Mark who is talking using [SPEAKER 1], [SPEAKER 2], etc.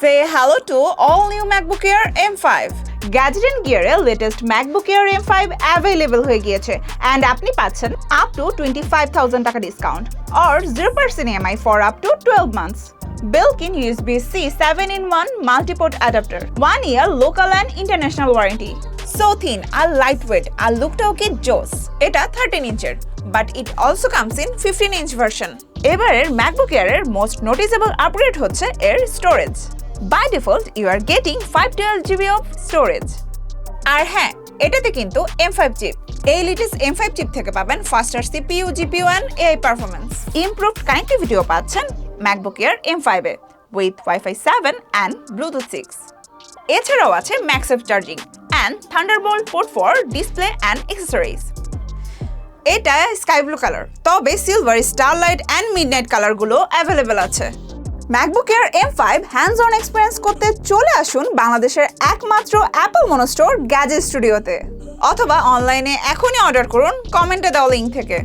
[SPEAKER 1] Say hello to all new MacBook Air M5. Gadget and Gear এর latest MacBook Air M5 available হয়ে গিয়েছে and আপনি পাচ্ছেন up to 25,000 টাকা discount or 0% EMI for up to 12 months. Built-in USB-C 7-in-1 multi-port adapter, 1 year local and international warranty. So thin R lightweight আর লুকটাও কি জোস। এটা 13 ইঞ্চের but it also comes in 15-inch version. এবারের MacBook Air এর most noticeable upgrade হচ্ছে এর storage. By default, you are getting 512GB of storage. আর হ্যাঁ, এটাতে কিন্তু M5 চিপ। এই লেটেস্ট M5 চিপ থেকে পাবেন faster CPU, GPU and AI performance. Improved connectivity পাচ্ছেন MacBook Air M5 A with Wi-Fi 7 and Bluetooth 6. এছাড়াও আছে MagSafe charging and Thunderbolt port for display and accessories. এটা স্কাই ব্লু কালার, তবে silver, starlight and midnight কালারগুলো available আছে। MacBook Air M5 hands on experience করতে চলে আসুন বাংলাদেশের একমাত্র অ্যাপল মনোস্টোর গ্যাজেট স্টুডিওতে, অথবা অনলাইনে এখনই অর্ডার করুন কমেন্টে দেওয়া লিংক থেকে।